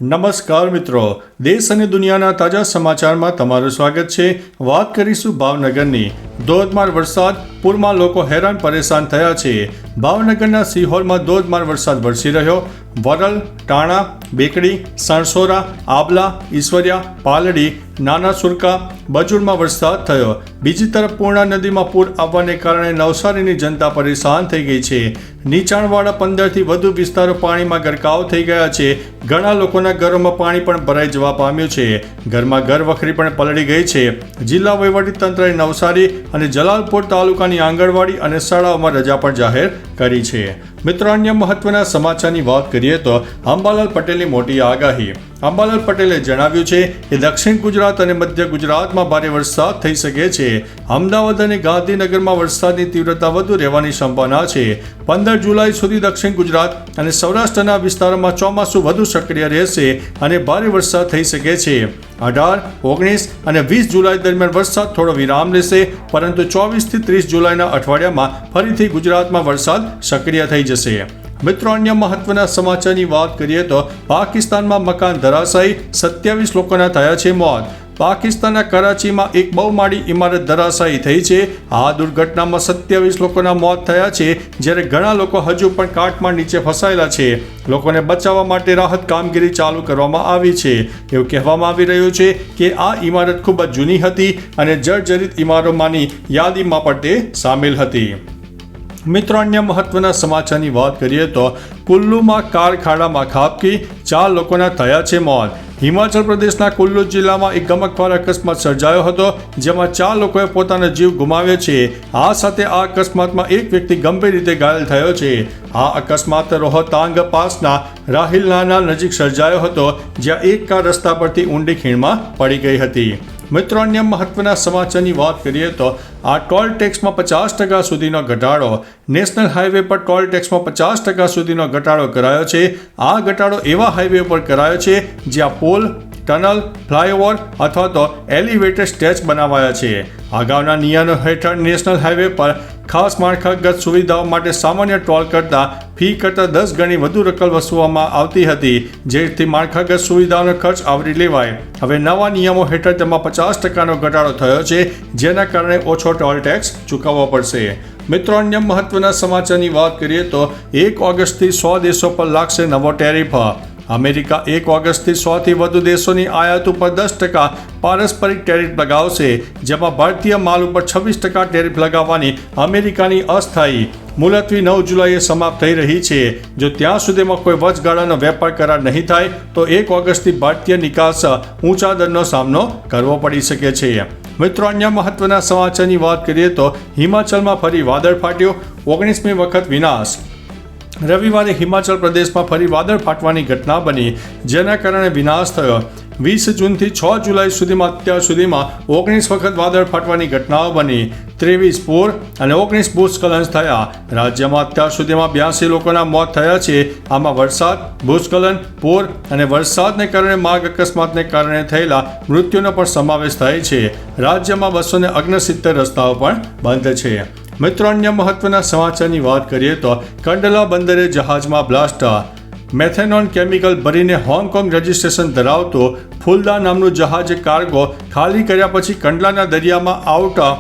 નમસ્કાર મિત્રો, દેશ અને દુનિયાના તાજા સમાચારમાં તમારું સ્વાગત છે। વાત કરીશું ભાવનગરની। ધોધમાર વરસાદ, પૂરમાં લોકો હેરાન પરેશાન થયા છે। ભાવનગરના સિહોરમાં ધોધમાર વરસાદ વરસી રહ્યો। વરલ, ટાણા, બેકડી, સણસોરા, આબલા, ઈશ્વરિયા, પાલડી, નાના સુરકા, બજુરમાં વરસાદ થયો। બીજી તરફ પૂર્ણા નદીમાં પૂર આવવાને કારણે નવસારીની જનતા પરેશાન થઈ ગઈ છે। નીચાણવાળા 15થી વધુ વિસ્તારો પાણીમાં ગરકાવ થઈ ગયા છે। ઘણા લોકોના ઘરોમાં પાણી પણ ભરાઈ જવા પામ્યું છે। ઘરમાં ઘર વખરી પણ પલળી ગઈ છે। જિલ્લા વહીવટીતંત્રએ નવસારી અને જલાલપોર તાલુકાની આંગણવાડી અને શાળાઓમાં રજા પણ જાહેર કરી છે। મિત્રો, અન્ય મહત્વના સમાચારની વાત કરીએ તો અંબાલાલ પટેલની મોટી આગાહી। અંબાલાલ પટેલે જણાવ્યું છે કે દક્ષિણ ગુજરાત અને મધ્ય ગુજરાતમાં ભારે વરસાદ થઈ શકે છે। અમદાવાદ અને ગાંધીનગરમાં વરસાદની તીવ્રતા વધુ રહેવાની સંભાવના છે। 15 જુલાઈ સુધી દક્ષિણ ગુજરાત અને સૌરાષ્ટ્રના વિસ્તારોમાં ચોમાસું વધુ સક્રિય રહેશે અને ભારે વરસાદ થઈ શકે છે। 18, 19 અને 20 જુલાઈ દરમિયાન વરસાદ થોડો વિરામ લેશે, પરંતુ 24 થી 30 જુલાઈના અઠવાડિયામાં ફરીથી ગુજરાતમાં વરસાદ સક્રિય થઈ જશે। મિત્રો, અન્ય મહત્વના સમાચારની વાત કરીએ તો પાકિસ્તાનમાં મકાન ધરાશાયી, 27 લોકોના થયા છે મોત। પાકિસ્તાનના કરાચીમાં એક બહુમાળી ઇમારત ધરાશાયી થઈ છે। આ દુર્ઘટનામાં 27 લોકોના મોત થયા છે, જ્યારે ઘણા લોકો હજુ પણ કાટમાળ નીચે ફસાયેલા છે। લોકોને બચાવવા માટે રાહત કામગીરી ચાલુ કરવામાં આવી છે। એવું કહેવામાં આવી રહ્યું છે કે આ ઇમારત ખૂબ જ જૂની હતી અને જર્જરિત ઇમારતોમાંની યાદીમાં પણ તે સામેલ હતી। મિત્રો, અન્ય મહત્વના સમાચારની વાત કરીએ તો કુલ્લુમાં કાર ખાડામાં ખાબકી, 4 લોકોના થયા છે મોત। હિમાચલ પ્રદેશના કુલ્લુ જિલ્લામાં એક ગમખ્વાર અકસ્માત સર્જાયો હતો, જેમાં 4 લોકોએ પોતાનો જીવ ગુમાવ્યો છે। આ સાથે આ અકસ્માતમાં એક વ્યક્તિ ગંભીર રીતે ઘાયલ થયો છે। આ અકસ્માત રોહતાંગ પાસના રાહિલનાના નજીક સર્જાયો હતો, જ્યાં એક કાર રસ્તા પરથી ઊંડી ખીણમાં પડી ગઈ હતી। મિત્રો, અન્ય મહત્વના સમાચારની વાત કરીએ તો આ ટોલ ટેક્સમાં 50% સુધીનો ઘટાડો। નેશનલ હાઈવે પર ટોલ ટેક્સમાં 50% સુધીનો ઘટાડો કરાયો છે। આ ઘટાડો એવા હાઈવે પર કરાયો છે જ્યાં પુલ, ટનલ, ફ્લાયઓવર અથવા તો એલિવેટેડ સ્ટેચ બનાવાયા છે। અગાઉના નિયમો હેઠળ નેશનલ હાઈવે પર ખાસ માળખાગત સુવિધાઓ માટે સામાન્ય ટોલ કરતાં ફી કરતાં 10 ગણી વધુ રકમ વસૂલવામાં આવતી હતી, જેથી માળખાગત સુવિધાઓનો ખર્ચ આવરી લેવાય। હવે નવા નિયમો હેઠળ તેમાં 50%નો ઘટાડો થયો છે, જેના કારણે ઓછો ટોલ ટેક્સ ચૂકવવો પડશે। મિત્રો, અન્ય મહત્વના સમાચારની વાત કરીએ તો 1 ઓગસ્ટથી 100 દેશો પર લાગશે નવો ટેરિફ। અમેરિકા 1 ઓગસ્ટથી 100થી વધુ દેશોની આયાત ઉપર 10% પારસ્પરિક ટેરિફ લગાવશે, જેમાં ભારતીય માલ ઉપર 26% ટેરિફ લગાવવાની અમેરિકાની અસ્થાયી મુલતવી 9 જુલાઈએ સમાપ્ત થઈ રહી છે। જો ત્યાં સુધીમાં કોઈ વચગાળાનો વેપાર કરાર નહીં થાય તો 1 ઓગસ્ટથી ભારતીય નિકાસ ઊંચા દરનો સામનો કરવો પડી શકે છે। મિત્રો, અન્ય મહત્વના સમાચારની વાત કરીએ તો હિમાચલમાં ફરી વાદળ ફાટ્યો, 19મી વખત વિનાશ। રવિવારે હિમાચલ પ્રદેશમાં ફરી વાદળ ફાટવાની ઘટના બની, જેના કારણે વિનાશ થયો। 20 જૂનથી 6 જુલાઈ સુધીમાં અત્યાર સુધીમાં 19 વખત વાદળ ફાટવાની ઘટનાઓ બની, 23 પૂર અને 19 ભૂસ્ખલન થયા। રાજ્યમાં અત્યાર સુધીમાં 82 લોકોના મોત થયા છે। આમાં વરસાદ, ભૂસ્ખલન, પૂર અને વરસાદને કારણે માર્ગ અકસ્માતને કારણે થયેલા મૃત્યુનો પણ સમાવેશ થાય છે। રાજ્યમાં 269 રસ્તાઓ પણ બંધ છે। મિત્રો, અન્ય મહત્વના સમાચારની વાત કરીએ તો કંડલા બંદરે જહાજમાં બ્લાસ્ટ। મેથેનોન કેમિકલ ભરીને હોંગકોંગ રજિસ્ટ્રેશન ધરાવતું ફૂલદા નામનું જહાજ કાર્ગો ખાલી કર્યા પછી કંડલાના દરિયામાં આવતા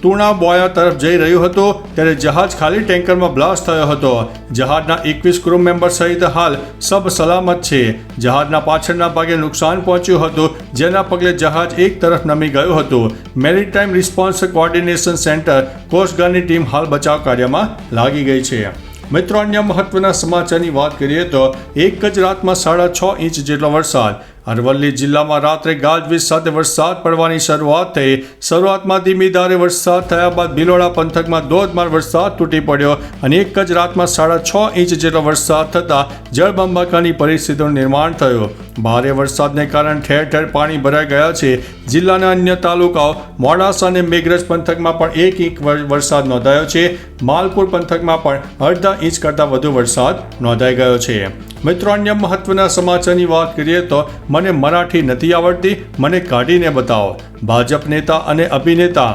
તુણાબોયા તરફ જઈ રહ્યું હતું, ત્યારે જહાજ ખાલી ટેન્કરમાં બ્લાસ્ટ થયો હતો। જહાજના 21 ક્રૂ મેમ્બર સહિત હાલ સબ સલામત છે। જહાજના પાછળના ભાગે નુકસાન પહોંચ્યું હતું, જેના પગલે જહાજ એક તરફ નમી ગયું હતું। મેરીટાઈમ રિસ્પોન્સ કોઓર્ડિનેશન સેન્ટર કોસ્ટગાર્ડની ટીમ હાલ બચાવ કાર્યમાં લાગી ગઈ છે। મિત્રો, અન્ય મહત્વના સમાચારની વાત કરીએ તો એક જ રાતમાં 6.5 ઇંચ જેટલો વરસાદ। અરવલ્લી જિલ્લામાં રાત્રે ગાજવીજ સાથે વરસાદ પડવાની શરૂઆત થઈ। શરૂઆતમાં ધીમી ધારે વરસાદ થયા બાદ ભિલોડા પંથકમાં ધોધમાર વરસાદ તૂટી પડ્યો અને એક જ રાતમાં 6.5 ઇંચ જેટલો વરસાદ થતાં જળબંબાકારની પરિસ્થિતિનું નિર્માણ થયું। ભારે વરસાદને કારણે ઠેર ઠેર પાણી ભરાઈ ગયા છે। જિલ્લાના અન્ય તાલુકાઓ મોડાસા અને મેઘરજ પંથકમાં પણ 1 ઇંચ વરસાદ નોંધાયો છે। માલપુર પંથકમાં પણ અડધા ઇંચ કરતાં વધુ વરસાદ નોંધાઈ ગયો છે। મિત્રો, અન્ય મહત્વના સમાચારની વાત કરીએ તો મને મરાઠી નથી આવડતી, મને કાઢીને બતાવો। ભાજપ નેતા અને અભિનેતા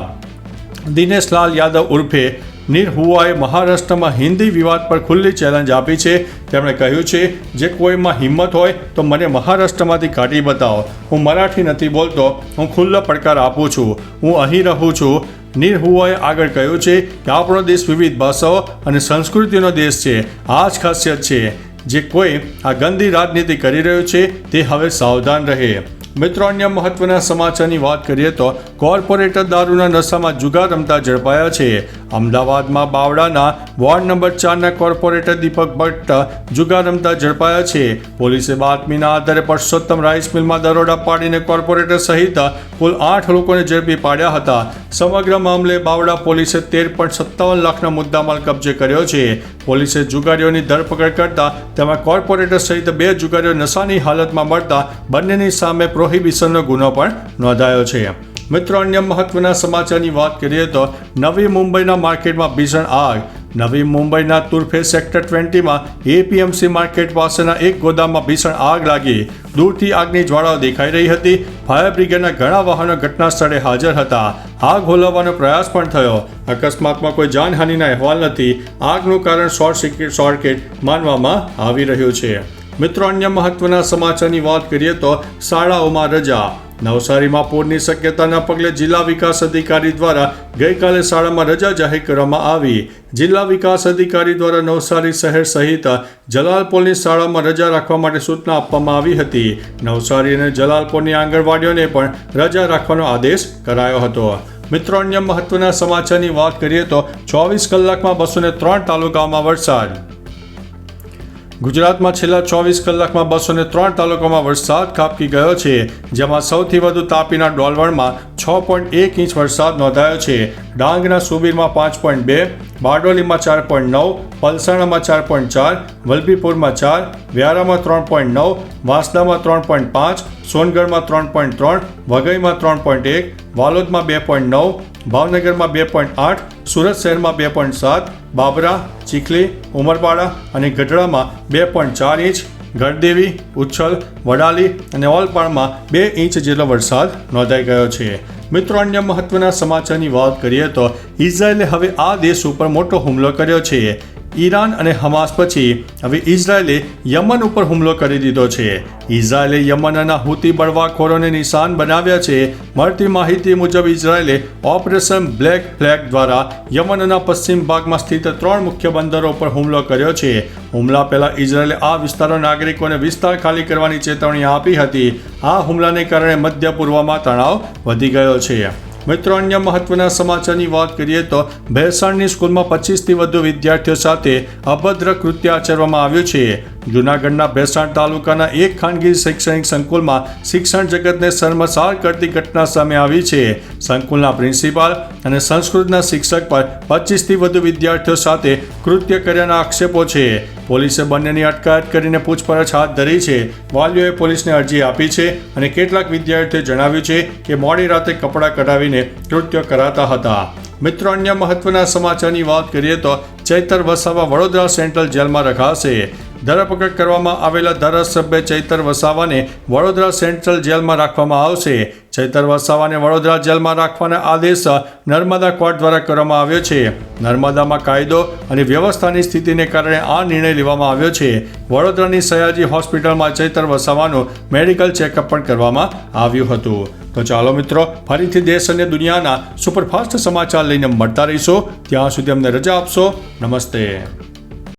દિનેશલાલ યાદવ ઉર્ફે નિરહુઆએ મહારાષ્ટ્રમાં હિન્દી વિવાદ પર ખુલ્લી ચેલેન્જ આપી છે. તેમણે કહ્યું છે, જે કોઈમાં હિંમત હોય તો મને મહારાષ્ટ્રમાંથી કાઢી બતાવો. હું મરાઠી નથી બોલતો. હું ખુલ્લો પડકાર આપું છું. હું અહીં રહું છું. નિરહુઆએ આગળ કહ્યું છે કે આપણો દેશ વિવિધ ભાષાઓ અને સંસ્કૃતિનો દેશ છે. આ જ ખાસિયત છે. જે કોઈ આ ગંદી રાજનીતિ કરી રહ્યું છે તે હવે સાવધાન રહે. મિત્રો, અન્ય મહત્વના સમાચારની વાત કરીએ તો કોર્પોરેટર દારૂના નશામાં જુગાર રમતા ઝડપાયા છે. અમદાવાદમાં બાવળાના વોર્ડ નંબર 4ના કોર્પોરેટર દીપક ભટ્ટ જુગાર રમતા ઝડપાયા છે. પોલીસે બાતમીના આધારે પરસોત્તમ રાઈસ મિલમાં દરોડા પાડીને કોર્પોરેટર સહિત કુલ 8 લોકોને ઝડપી પાડ્યા હતા. સમગ્ર મામલે બાવળા પોલીસે 13.57 લાખના મુદ્દામાલ કબજે કર્યો છે. પોલીસે જુગારીઓની ધરપકડ કરતા તેમાં કોર્પોરેટર સહિત 2 જુગારીઓ નશાની હાલતમાં મળતા બંનેની સામે પ્રોહિબિશનનો ગુનો પણ નોંધાયો છે. મિત્રો, અન્ય મહત્વના સમાચારની વાત કરીએ તો નવી મુંબઈના માર્કેટમાં ભીષણ આગ. નવી મુંબઈના તુર્ફે સેક્ટર 20માં એપીએમસી માર્કેટ પાસેના એક ગોદામમાં ભીષણ આગ લાગી. દૂરથી આગની જ્વાળાઓ દેખાઈ રહી હતી. ફાયર બ્રિગેડના ઘણા વાહનો ઘટના સ્થળે હાજર હતા. આગ હોલવવાનો પ્રયાસ પણ થયો. અકસ્માતમાં કોઈ જાનહાનિના અહેવાલ નથી. આગનું કારણ શોર્ટ સર્કિટ માનવામાં આવી રહ્યું છે. મિત્રો, અન્ય મહત્વના સમાચારની વાત કરીએ તો શાળાઓમાં રજા. નવસારીમાં પૂરની શક્યતાના પગલે જિલ્લા વિકાસ અધિકારી દ્વારા ગઈકાલે શાળામાં રજા જાહેર કરવામાં આવી. જિલ્લા વિકાસ અધિકારી દ્વારા નવસારી શહેર સહિત જલાલપોરની શાળામાં રજા રાખવા માટે સૂચના આપવામાં આવી હતી. નવસારી અને જલાલપોરની આંગણવાડીઓને પણ રજા રાખવાનો આદેશ કરાયો હતો. મિત્રો, અન્ય મહત્વના સમાચારની વાત કરીએ તો 24 કલાકમાં 203 તાલુકાઓમાં વરસાદ. ગુજરાતમાં છેલ્લા 24 કલાકમાં 203 તાલુકામાં વરસાદ ખાબકી ગયો છે. જેમાં સૌથી વધુ તાપીના ડોલવણમાં 6.1 ઇંચ વરસાદ નોંધાયો છે. ડાંગના સુબીરમાં 5.2, બારડોલીમાં 4.9, પલસાણામાં 4.4, વલભીપુરમાં 4, વ્યારામાં 3.9, વાંસદામાં 3.5, સોનગઢમાં 3.3, વઘઈમાં 3.1, વાલોદમાં 2.9, ભાવનગરમાં 2.8, સુરત શહેરમાં 2.7, બાબરા, ચીખલી, ઉમરપાડા અને ગઢડામાં 2.4 ઇંચ, ગણદેવી, ઉચ્છલ, વડાલી અને ઓલપાડમાં 2 ઇંચ જેટલો વરસાદ નોંધાઈ ગયો છે. મિત્રો, અન્ય મહત્વના સમાચારની વાત કરીએ તો ઇઝરાયેલે હવે આ દેશ ઉપર મોટો હુમલો કર્યો છે. ઈરાન અને હમાસ પછી હવે ઇઝરાયેલે યમન ઉપર હુમલો કરી દીધો છે. ઇઝરાયેલે યમનના હુતી બળવાખોરોને નિશાન બનાવ્યા છે. મળતી માહિતી મુજબ ઇઝરાયેલે ઓપરેશન બ્લેક ફ્લેગ દ્વારા યમનના પશ્ચિમ ભાગમાં સ્થિત 3 મુખ્ય બંદરો પર હુમલો કર્યો છે. હુમલા પહેલા ઇઝરાયેલે આ વિસ્તારો નાગરિકોને વિસ્તાર ખાલી કરવાની ચેતવણી આપી હતી. આ હુમલાને કારણે મધ્ય પૂર્વમાં તણાવ વધી ગયો છે. મિત્રો, અન્ય મહત્વના સમાચારની વાત કરીએ તો ભેસાણની સ્કૂલમાં 25થી વધુ વિદ્યાર્થીઓ સાથે અભદ્ર કૃત્ય આચરવામાં આવ્યું છે. જૂનાગઢના ભેસાણ તાલુકાના એક ખાનગી શૈક્ષણિક સંકુલમાં શિક્ષણ જગતને શર્મસાર કરતી ઘટના સામે આવી છે. સંકુલના પ્રિન્સિપાલ અને સંસ્કૃતના શિક્ષક પર 25થી વધુ વિદ્યાર્થીઓ સાથે કૃત્ય કર્યાના આક્ષેપો છે. પોલીસે બંનેની અટકાયત કરીને પૂછપરછ હાથ ધરી છે. વાલીઓએ પોલીસને અરજી આપી છે અને કેટલાક વિદ્યાર્થીઓએ જણાવ્યું છે કે મોડી રાતે કપડાં કઢાવીને કૃત્ય કરાતા હતા. મિત્રો, અન્ય મહત્વના સમાચારની વાત કરીએ તો ચૈતર વસાવા વડોદરા સેન્ટ્રલ જેલમાં રખાશે. ધરપકડ કરવામાં આવેલા ધારાસભ્ય ચૈતર વસાવાને વડોદરા સેન્ટ્રલ જેલમાં રાખવામાં આવશે. ચૈતર વસાવાને વડોદરા જેલમાં રાખવાના આદેશ નર્મદા કોર્ટ દ્વારા કરવામાં આવ્યો છે. નર્મદામાં કાયદો અને વ્યવસ્થાની સ્થિતિને કારણે આ નિર્ણય લેવામાં આવ્યો છે. વડોદરાની સયાજી હોસ્પિટલમાં ચૈતર વસાવાનું મેડિકલ ચેકઅપ પણ કરવામાં આવ્યું હતું. તો ચાલો મિત્રો, ફરીથી દેશ અને દુનિયાના સુપરફાસ્ટ સમાચાર લઈને મળતા રહીશું. ત્યાં સુધી અમને રજા આપશો. નમસ્તે.